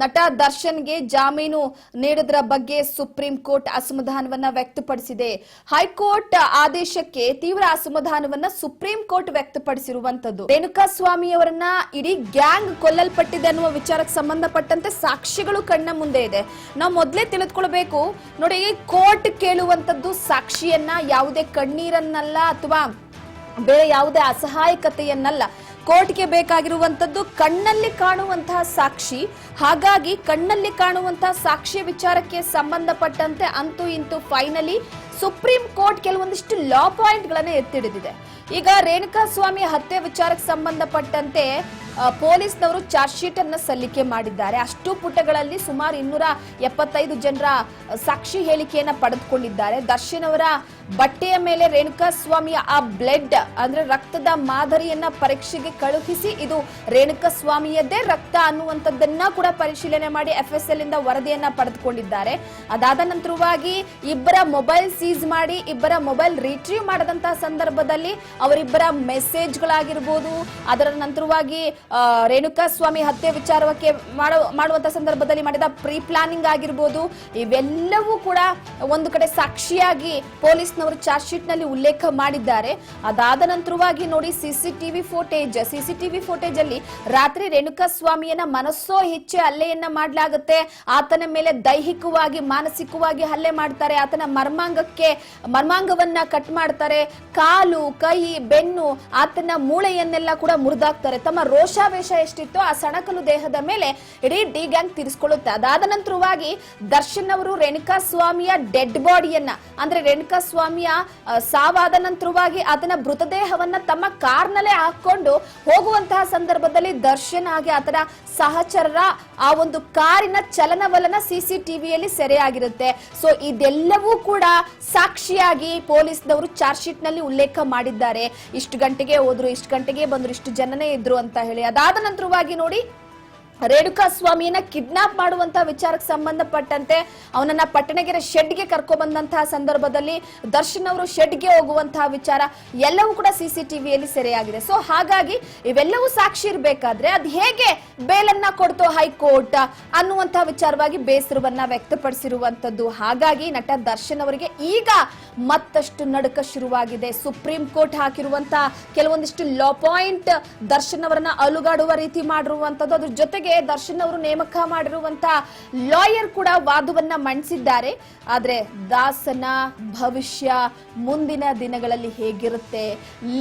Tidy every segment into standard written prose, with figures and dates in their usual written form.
ನಟ ದರ್ಶನ್ಗೆ ಜಾಮೀನು ನೀಡಿದ್ರ ಬಗ್ಗೆ ಸುಪ್ರೀಂ ಕೋರ್ಟ್ ಅಸಮಾಧಾನವನ್ನ ವ್ಯಕ್ತಪಡಿಸಿದೆ. ಹೈಕೋರ್ಟ್ ಆದೇಶಕ್ಕೆ ತೀವ್ರ ಅಸಮಾಧಾನವನ್ನ ಸುಪ್ರೀಂ ಕೋರ್ಟ್ ವ್ಯಕ್ತಪಡಿಸಿರುವಂತದ್ದು. ರೇಣುಕಾಸ್ವಾಮಿ ಅವರನ್ನ ಇಡೀ ಗ್ಯಾಂಗ್ ಕೊಲ್ಲಲ್ಪಟ್ಟಿದೆ ಅನ್ನುವ ವಿಚಾರಕ್ಕೆ ಸಂಬಂಧಪಟ್ಟಂತೆ ಸಾಕ್ಷಿಗಳು ಕಣ್ಣ ಮುಂದೆ ಇದೆ. ನಾವು ಮೊದಲೇ ತಿಳಿದುಕೊಳ್ಳಬೇಕು ನೋಡಿ, ಕೋರ್ಟ್ ಕೇಳುವಂತದ್ದು ಸಾಕ್ಷಿಯನ್ನ ಯಾವುದೇ ಕಣ್ಣೀರನ್ನಲ್ಲ ಅಥವಾ ಬೇರೆ ಯಾವುದೇ ಅಸಹಾಯಕತೆಯನ್ನಲ್ಲ. ಕೋರ್ಟ್ಗೆ ಬೇಕಾಗಿರುವಂತದ್ದು ಕಣ್ಣಲ್ಲಿ ಕಾಣುವಂತಹ ಸಾಕ್ಷಿ. ಹಾಗಾಗಿ ಕಣ್ಣಲ್ಲಿ ಕಾಣುವಂತಹ ಸಾಕ್ಷಿಯ ವಿಚಾರಕ್ಕೆ ಸಂಬಂಧಪಟ್ಟಂತೆ ಅಂತೂ ಇಂತೂ ಫೈನಲಿ ಸುಪ್ರೀಂ ಕೋರ್ಟ್ ಕೆಲವೊಂದಿಷ್ಟು ಲಾ ಪಾಯಿಂಟ್ ಗಳನ್ನ ಎತ್ತಿಡಿದಿದೆ. ಈಗ ರೇಣುಕಾಸ್ವಾಮಿ ಹತ್ಯೆ ವಿಚಾರಕ್ಕೆ ಸಂಬಂಧಪಟ್ಟಂತೆ ಪೊಲೀಸ್ನವರು ಚಾರ್ಜ್ ಶೀಟ್ ಅನ್ನ ಸಲ್ಲಿಕೆ ಮಾಡಿದ್ದಾರೆ. ಅಷ್ಟು ಪುಟಗಳಲ್ಲಿ ಸುಮಾರು 275 ಜನರ ಸಾಕ್ಷಿ ಹೇಳಿಕೆಯನ್ನ ಪಡೆದುಕೊಂಡಿದ್ದಾರೆ. ದರ್ಶನ್ ಅವರ ಬಟ್ಟೆಯ ಮೇಲೆ ರೇಣುಕಾಸ್ವಾಮಿಯ ಆ ಬ್ಲಡ್ ಅಂದ್ರೆ ರಕ್ತದ ಮಾದರಿಯನ್ನ ಪರೀಕ್ಷೆಗೆ ಕಳುಹಿಸಿ ಇದು ರೇಣುಕಾಸ್ವಾಮಿಯದ್ದೇ ರಕ್ತ ಅನ್ನುವಂಥದ್ದನ್ನ ಕೂಡ ಪರಿಶೀಲನೆ ಮಾಡಿ FSL ಇಂದ ವರದಿಯನ್ನ ಪಡೆದುಕೊಂಡಿದ್ದಾರೆ. ಅದಾದ ನಂತರವಾಗಿ ಇಬ್ಬರ ಮೊಬೈಲ್ ಸೀಸ್ ಮಾಡಿ ಇಬ್ಬರ ಮೊಬೈಲ್ ರಿಟ್ರೀವ್ ಮಾಡದಂತಹ ಸಂದರ್ಭದಲ್ಲಿ ಅವರಿಬ್ಬರ ಮೆಸೇಜ್ಗಳಾಗಿರ್ಬೋದು, ಅದರ ನಂತರವಾಗಿ ರೇಣುಕಾಸ್ವಾಮಿ ಹತ್ಯೆ ವಿಚಾರಕ್ಕೆ ಮಾಡುವಂತಹ ಸಂದರ್ಭದಲ್ಲಿ ಮಾಡಿದ ಪ್ರೀ ಪ್ಲಾನಿಂಗ್ ಆಗಿರ್ಬೋದು, ಇವೆಲ್ಲವೂ ಕೂಡ ಒಂದು ಕಡೆ ಸಾಕ್ಷಿಯಾಗಿ ಪೊಲೀಸ್ನವರು ಚಾರ್ಜ್ ಶೀಟ್ ನಲ್ಲಿ ಉಲ್ಲೇಖ ಮಾಡಿದ್ದಾರೆ. ಅದಾದ ನಂತರವಾಗಿ ನೋಡಿ ಸಿಸಿಟಿವಿ ಫೋಟೇಜ್ ಅಲ್ಲಿ ರಾತ್ರಿ ರೇಣುಕಾಸ್ವಾಮಿಯನ್ನ ಮನಸ್ಸೋ ಇಚ್ಛೆ ಹಲ್ಲೆಯನ್ನ ಮಾಡಲಾಗುತ್ತೆ. ಆತನ ಮೇಲೆ ದೈಹಿಕವಾಗಿ ಮಾನಸಿಕವಾಗಿ ಹಲ್ಲೆ ಮಾಡ್ತಾರೆ. ಆತನ ಮರ್ಮಾಂಗವನ್ನ ಕಟ್ ಮಾಡ್ತಾರೆ. ಕಾಲು, ಕೈ, ಬೆನ್ನು, ಆತನ ಮೂಳೆಯನ್ನೆಲ್ಲ ಕೂಡ ಮುರಿದಾಕ್ತಾರೆ. ತಮ್ಮ ರೋಷಾವೇಶ ಎಷ್ಟಿತ್ತು ಆ ಸಣಕಲು ದೇಹದ ಮೇಲೆ ಇಡೀ ಡಿ ಗ್ಯಾಂಗ್ ತೀರಿಸಿಕೊಳ್ಳುತ್ತೆ. ಅದಾದ ನಂತರವಾಗಿ ದರ್ಶನ್ ಅವರು ರೇಣುಕಾಸ್ವಾಮಿಯ ಡೆಡ್ ಬಾಡಿಯನ್ನ ಅಂದ್ರೆ ರೇಣುಕಾಸ್ವಾಮಿಯ ಸಾವಾದ ನಂತರವಾಗಿ ಆತನ ಮೃತದೇಹವನ್ನ ತಮ್ಮ ಕಾರ್ನಲ್ಲೇ ಹಾಕೊಂಡು ಹೋಗುವಂತಹ ಸಂದರ್ಭದಲ್ಲಿ ದರ್ಶನ್ ಹಾಗೆ ಆತನ ಸಹಚರರ ಆ ಒಂದು ಕಾರಿನ ಚಲನವಲನ ಸಿಸಿಟಿವಿಯಲ್ಲಿ ಸೆರೆಯಾಗಿರುತ್ತೆ. ಸೊ ಇದೆಲ್ಲವೂ ಕೂಡ ಸಾಕ್ಷಿಯಾಗಿ ಪೊಲೀಸ್ನವರು ಚಾರ್ಜ್ ಶೀಟ್ ನಲ್ಲಿ ಉಲ್ಲೇಖ ಮಾಡಿದ್ದಾರೆ. ಇಷ್ಟು ಗಂಟೆಗೆ ಹೋದ್ರು, ಇಷ್ಟು ಗಂಟೆಗೆ ಬಂದ್ರು, ಇಷ್ಟು ಜನನೇ ಇದ್ರು ಅಂತ ಹೇಳಿ. ಅದಾದ ನಂತರವಾಗಿ ನೋಡಿ ರೇಣುಕಾಸ್ವಾಮಿಯನ್ನ ಕಿಡ್ನಾಪ್ ಮಾಡುವಂತಹ ವಿಚಾರಕ್ಕೆ ಸಂಬಂಧಪಟ್ಟಂತೆ ಅವನನ್ನ ಪಟ್ಟಣಗೆರೆ ಶೆಡ್ಗೆ ಕರ್ಕೊಂಡ್ ಬಂದಂತಹ ಸಂದರ್ಭದಲ್ಲಿ ದರ್ಶನ್ ಅವರು ಶೆಡ್ಗೆ ಹೋಗುವಂತಹ ವಿಚಾರ ಎಲ್ಲವೂ ಕೂಡ ಸಿಸಿಟಿವಿಯಲ್ಲಿ ಸೆರೆಯಾಗಿದೆ. ಸೊ ಹಾಗಾಗಿ ಇವೆಲ್ಲವೂ ಸಾಕ್ಷಿ ಇರಬೇಕಾದ್ರೆ ಅದು ಹೇಗೆ ಬೇಲನ್ನ ಕೊಡ್ತೋ ಹೈಕೋರ್ಟ್ ಅನ್ನುವಂತಹ ವಿಚಾರವಾಗಿ ಬೇಸರವನ್ನ ವ್ಯಕ್ತಪಡಿಸಿರುವಂತದ್ದು. ಹಾಗಾಗಿ ನಟ ದರ್ಶನ್ ಅವರಿಗೆ ಈಗ ಮತ್ತಷ್ಟು ನಡುಕ ಶುರುವಾಗಿದೆ. ಸುಪ್ರೀಂ ಕೋರ್ಟ್ ಹಾಕಿರುವಂತಹ ಕೆಲವೊಂದಿಷ್ಟು ಲಾ ಪಾಯಿಂಟ್ ದರ್ಶನ್ ಅವರನ್ನ ಅಲುಗಾಡುವ ರೀತಿ ಮಾಡಿರುವಂತದ್ದು. ಅದ್ರ ಜೊತೆಗೆ ದರ್ಶನ್ ಅವರು ನೇಮಕ ಮಾಡಿರುವಂತಹ ಲಾಯರ್ ಕೂಡ ವಾದವನ್ನ ಮಂಡಿಸಿದ್ದಾರೆ. ಆದ್ರೆ ದಾಸನ ಭವಿಷ್ಯ ಮುಂದಿನ ದಿನಗಳಲ್ಲಿ ಹೇಗಿರುತ್ತೆ,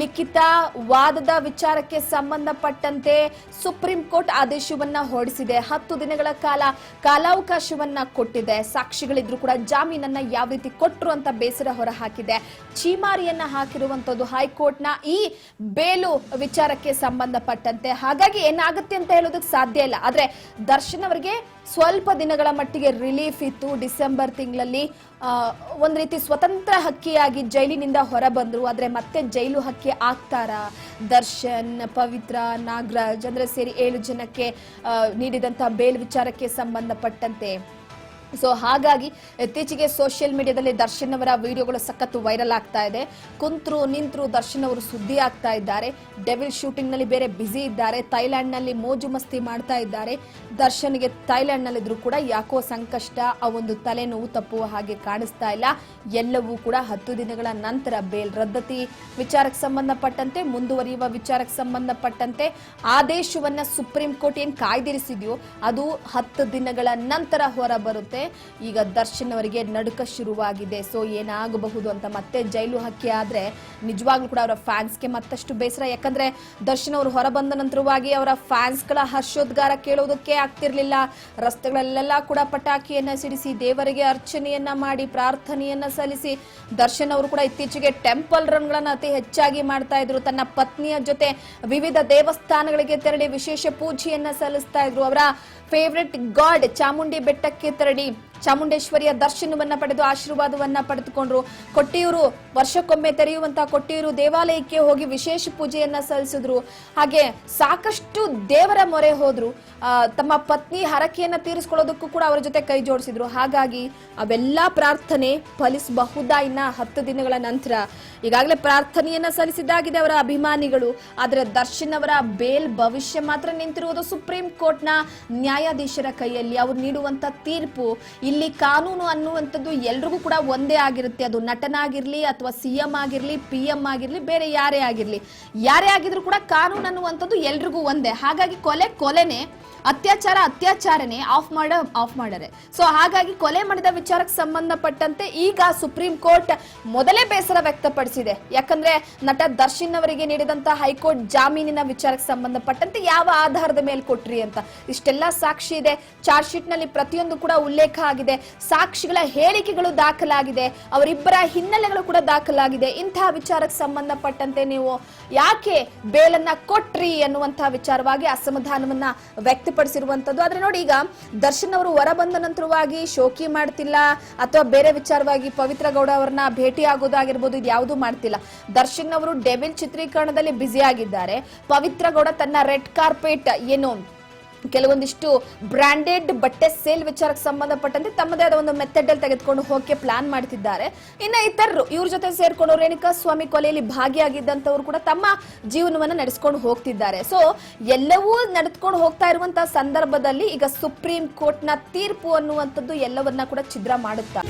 ಲಿಖಿತ ವಾದದ ವಿಚಾರಕ್ಕೆ ಸಂಬಂಧಪಟ್ಟಂತೆ ಸುಪ್ರೀಂ ಕೋರ್ಟ್ ಆದೇಶವನ್ನ ಹೊರಡಿಸಿದೆ. 10 ದಿನಗಳ ಕಾಲಾವಕಾಶವನ್ನ ಕೊಟ್ಟಿದೆ. ಸಾಕ್ಷಿಗಳಿದ್ರು ಕೂಡ ಜಾಮೀನನ್ನ ಯಾವ ರೀತಿ ಕೊಟ್ರು ಅಂತ ಬೇಸರ ಹೊರ ಹಾಕಿದೆ. ಚೀಮಾರಿಯನ್ನ ಹಾಕಿರುವಂತದ್ದು ಹೈಕೋರ್ಟ್ ನ ಈ ಬೇಲು ವಿಚಾರಕ್ಕೆ ಸಂಬಂಧಪಟ್ಟಂತೆ. ಹಾಗಾಗಿ ಏನಾಗುತ್ತೆ ಅಂತ ಹೇಳೋದಕ್ಕೆ ಸಾಧ್ಯ ಇಲ್ಲ. ಆದ್ರೆ ದರ್ಶನ್ ಅವರಿಗೆ ಸ್ವಲ್ಪ ದಿನಗಳ ಮಟ್ಟಿಗೆ ರಿಲೀಫ್ ಇತ್ತು. ಡಿಸೆಂಬರ್ ತಿಂಗಳಲ್ಲಿ ಒಂದ್ ರೀತಿ ಸ್ವತಂತ್ರ ಹಕ್ಕಿಯಾಗಿ ಜೈಲಿನಿಂದ ಹೊರ ಬಂದ್ರು. ಆದ್ರೆ ಮತ್ತೆ ಜೈಲು ಹಕ್ಕಿ ಆಗ್ತಾರಾ? ದರ್ಶನ್, ಪವಿತ್ರ, ನಾಗರಾಜ್ ಅಂದ್ರೆ ಸೇರಿ 7 ಜನಕ್ಕೆ ನೀಡಿದಂತಹ ಬೇಲ್ ವಿಚಾರಕ್ಕೆ ಸಂಬಂಧಪಟ್ಟಂತೆ. ಸೊ ಹಾಗಾಗಿ ಇತ್ತೀಚೆಗೆ ಸೋಷಿಯಲ್ ಮೀಡಿಯಾದಲ್ಲಿ ದರ್ಶನ್ ಅವರ ವಿಡಿಯೋಗಳು ಸಖತ್ತು ವೈರಲ್ ಆಗ್ತಾ ಇದೆ. ಕುಂತ್ರು ನಿಂತ್ರು ದರ್ಶನ್ ಅವರು ಸುದ್ದಿ ಆಗ್ತಾ ಇದ್ದಾರೆ. ಡೆವಿಲ್ ಶೂಟಿಂಗ್ ನಲ್ಲಿ ಬೇರೆ ಬ್ಯುಸಿ ಇದ್ದಾರೆ. ಥೈಲ್ಯಾಂಡ್ ನಲ್ಲಿ ಮೋಜು ಮಸ್ತಿ ಮಾಡ್ತಾ ಇದ್ದಾರೆ. ದರ್ಶನ್ಗೆ ಥೈಲ್ಯಾಂಡ್ ನಲ್ಲಿ ಇದ್ರು ಕೂಡ ಯಾಕೋ ಸಂಕಷ್ಟ, ಆ ಒಂದು ತಲೆನೋವು ತಪ್ಪುವ ಹಾಗೆ ಕಾಣಿಸ್ತಾ ಇಲ್ಲ. ಎಲ್ಲವೂ ಕೂಡ 10 ದಿನಗಳ ನಂತರ ಬೇಲ್ ರದ್ದತಿ ವಿಚಾರಕ್ಕೆ ಸಂಬಂಧಪಟ್ಟಂತೆ, ಮುಂದುವರಿಯುವ ವಿಚಾರಕ್ಕೆ ಸಂಬಂಧಪಟ್ಟಂತೆ ಆದೇಶವನ್ನ ಸುಪ್ರೀಂ ಕೋರ್ಟ್ ಏನ್ ಕಾಯ್ದಿರಿಸಿದೆಯೋ ಅದು 10 ದಿನಗಳ ನಂತರ ಹೊರ ಬರುತ್ತೆ. ಈಗ ದರ್ಶನ್ ಅವರಿಗೆ ನಡುಕ ಶುರುವಾಗಿದೆ. ಸೊ ಏನಾಗಬಹುದು ಅಂತ, ಮತ್ತೆ ಜೈಲು ಹಕ್ಕಿ ಆದ್ರೆ ನಿಜವಾಗ್ಲೂ ಕೂಡ ಅವರ ಫ್ಯಾನ್ಸ್ಗೆ ಮತ್ತಷ್ಟು ಬೇಸರ. ಯಾಕಂದ್ರೆ ದರ್ಶನ್ ಅವರು ಹೊರ ಬಂದ ನಂತರವಾಗಿ ಅವರ ಫ್ಯಾನ್ಸ್ಗಳ ಹರ್ಷೋದ್ಗಾರ ಕೇಳೋದಕ್ಕೆ ಆಗ್ತಿರ್ಲಿಲ್ಲ. ರಸ್ತೆಗಳಲ್ಲೆಲ್ಲ ಕೂಡ ಪಟಾಕಿಯನ್ನ ಸಿಡಿಸಿ ದೇವರಿಗೆ ಅರ್ಚನೆಯನ್ನ ಮಾಡಿ ಪ್ರಾರ್ಥನೆಯನ್ನ ಸಲ್ಲಿಸಿ ದರ್ಶನ್ ಅವರು ಕೂಡ ಇತ್ತೀಚೆಗೆ ಟೆಂಪಲ್ ರನ್ ಗಳನ್ನ ಅತಿ ಹೆಚ್ಚಾಗಿ ಮಾಡ್ತಾ ಇದ್ರು. ತನ್ನ ಪತ್ನಿಯ ಜೊತೆ ವಿವಿಧ ದೇವಸ್ಥಾನಗಳಿಗೆ ತೆರಳಿ ವಿಶೇಷ ಪೂಜೆಯನ್ನ ಸಲ್ಲಿಸ್ತಾ ಇದ್ರು. ಅವರ ಫೇವ್ರೆಟ್ ಗಾಡ್ ಚಾಮುಂಡಿ ಬೆಟ್ಟಕ್ಕೆ ತೆರಳಿ ಚಾಮುಂಡೇಶ್ವರಿಯ ದರ್ಶನವನ್ನ ಪಡೆದು ಆಶೀರ್ವಾದವನ್ನ ಪಡೆದುಕೊಂಡ್ರು. ಕೊಟ್ಟಿಯೂರು ವರ್ಷಕ್ಕೊಮ್ಮೆ ತೆರೆಯುವಂತಹ ಕೊಟ್ಟಿಯೂರು ದೇವಾಲಯಕ್ಕೆ ಹೋಗಿ ವಿಶೇಷ ಪೂಜೆಯನ್ನ ಸಲ್ಲಿಸಿದ್ರು. ಹಾಗೆ ಸಾಕಷ್ಟು ದೇವರ ಮೊರೆ ಹೋದ್ರು. ತಮ್ಮ ಪತ್ನಿ ಹರಕೆಯನ್ನ ತೀರಿಸಿಕೊಳ್ಳೋದಕ್ಕೂ ಕೂಡ ಅವರ ಜೊತೆ ಕೈ ಜೋಡಿಸಿದ್ರು. ಹಾಗಾಗಿ ಅವೆಲ್ಲಾ ಪ್ರಾರ್ಥನೆ ಫಲಿಸಬಹುದಾ ಇನ್ನ 10 ದಿನಗಳ ನಂತರ? ಈಗಾಗಲೇ ಪ್ರಾರ್ಥನೆಯನ್ನ ಸಲ್ಲಿಸಿದ್ದಾಗಿದೆ ಅವರ ಅಭಿಮಾನಿಗಳು. ಆದರೆ ದರ್ಶನ್ ಅವರ ಬೇಲ್ ಭವಿಷ್ಯ ಮಾತ್ರ ನಿಂತಿರುವುದು ಸುಪ್ರೀಂ ಕೋರ್ಟ್ನ ನ್ಯಾಯಾಧೀಶರ ಕೈಯಲ್ಲಿ. ಅವರು ನೀಡುವಂತ ತೀರ್ಪು, ಇಲ್ಲಿ ಕಾನೂನು ಅನ್ನುವಂಥದ್ದು ಎಲ್ರಿಗೂ ಕೂಡ ಒಂದೇ ಆಗಿರುತ್ತೆ. ಅದು ನಟನಾಗಿರ್ಲಿ ಅಥವಾ CM ಆಗಿರ್ಲಿ, PM ಆಗಿರ್ಲಿ, ಬೇರೆ ಯಾರೇ ಆಗಿದ್ರು ಕೂಡ ಕಾನೂನು ಅನ್ನುವಂಥದ್ದು ಎಲ್ರಿಗೂ ಒಂದೇ. ಹಾಗಾಗಿ ಕೊಲೆನೇ, ಅತ್ಯಾಚಾರನೇ ಆಫ್ ಮಾಡರೆ. ಸೊ ಹಾಗಾಗಿ ಕೊಲೆ ಮಾಡಿದ ವಿಚಾರಕ್ಕೆ ಸಂಬಂಧಪಟ್ಟಂತೆ ಈಗ ಸುಪ್ರೀಂ ಕೋರ್ಟ್ ಮೊದಲೇ ಬೇಸರ ವ್ಯಕ್ತಪಡಿಸಿದೆ. ಯಾಕಂದ್ರೆ ನಟ ದರ್ಶನ್ ಅವರಿಗೆ ನೀಡಿದಂತ ಹೈಕೋರ್ಟ್ ಜಾಮೀನಿನ ವಿಚಾರಕ್ಕೆ ಸಂಬಂಧಪಟ್ಟಂತೆ ಯಾವ ಆಧಾರದ ಮೇಲೆ ಕೊಟ್ರಿ ಅಂತ ಇಷ್ಟೆಲ್ಲ ಸಾಕ್ಷಿ ಇದೆ. ಚಾರ್ಜ್ ಶೀಟ್ ನಲ್ಲಿ ಪ್ರತಿಯೊಂದು ಕೂಡ ಉಲ್ಲೇಖ ಆಗಿದೆ. ಸಾಕ್ಷಿಗಳ ಹೇಳಿಕೆಗಳು ದಾಖಲಾಗಿದೆ. ಅವರಿಬ್ಬರ ಹಿನ್ನೆಲೆಗಳು ಕೂಡ ದಾಖಲಾಗಿದೆ. ಇಂತಹ ವಿಚಾರಕ್ಕೆ ಸಂಬಂಧಪಟ್ಟಂತೆ ನೀವು ಯಾಕೆ ಬೇಲನ್ನ ಕೊಟ್ರಿ ಅನ್ನುವಂತಹ ವಿಚಾರವಾಗಿ ಅಸಮಾಧಾನವನ್ನ ವ್ಯಕ್ತಪಡಿಸಿರುವಂತದ್ದು. ಆದ್ರೆ ನೋಡಿ, ಈಗ ದರ್ಶನ್ ಅವರು ಹೊರ ಬಂದ ನಂತರವಾಗಿ ಶೋಕಿ ಮಾಡ್ತಿಲ್ಲ ಅಥವಾ ಬೇರೆ ವಿಚಾರವಾಗಿ ಪವಿತ್ರ ಗೌಡ ಅವರನ್ನ ಭೇಟಿ ಆಗೋದಾಗಿರ್ಬೋದು, ಇದು ಯಾವುದೂ ಮಾಡ್ತಿಲ್ಲ. ದರ್ಶನ್ ಅವರು ಡೆವಿಲ್ ಚಿತ್ರೀಕರಣದಲ್ಲಿ ಬ್ಯುಸಿ ಆಗಿದ್ದಾರೆ. ಪವಿತ್ರ ಗೌಡ ತನ್ನ ರೆಡ್ ಕಾರ್ಪೆಟ್ ಏನು ಕೆಲವೊಂದಿಷ್ಟು ಬ್ರಾಂಡೆಡ್ ಬಟ್ಟೆ ಸೇಲ್ ವಿಚಾರಕ್ಕೆ ಸಂಬಂಧಪಟ್ಟಂತೆ ತಮ್ಮದೇ ಆದ ಒಂದು ಮೆಥಡ್ ಅಲ್ಲಿ ತೆಗೆದುಕೊಂಡು ಹೋಗಕ್ಕೆ ಪ್ಲಾನ್ ಮಾಡ್ತಿದ್ದಾರೆ. ಇನ್ನ ಇತರರು ಇವ್ರ ಜೊತೆ ಸೇರ್ಕೊಂಡು ರೇಣುಕಾ ಸ್ವಾಮಿ ಕೊಲೆಯಲ್ಲಿ ಭಾಗಿಯಾಗಿದ್ದಂತವ್ರು ಕೂಡ ತಮ್ಮ ಜೀವನವನ್ನ ನಡೆಸ್ಕೊಂಡು ಹೋಗ್ತಿದ್ದಾರೆ. ಸೊ ಎಲ್ಲವೂ ನಡೆದುಕೊಂಡು ಹೋಗ್ತಾ ಇರುವಂತಹ ಸಂದರ್ಭದಲ್ಲಿ ಈಗ ಸುಪ್ರೀಂ ಕೋರ್ಟ್ನ ತೀರ್ಪು ಅನ್ನುವಂಥದ್ದು ಎಲ್ಲವನ್ನ ಕೂಡ ಛಿದ್ರ ಮಾಡುತ್ತಾ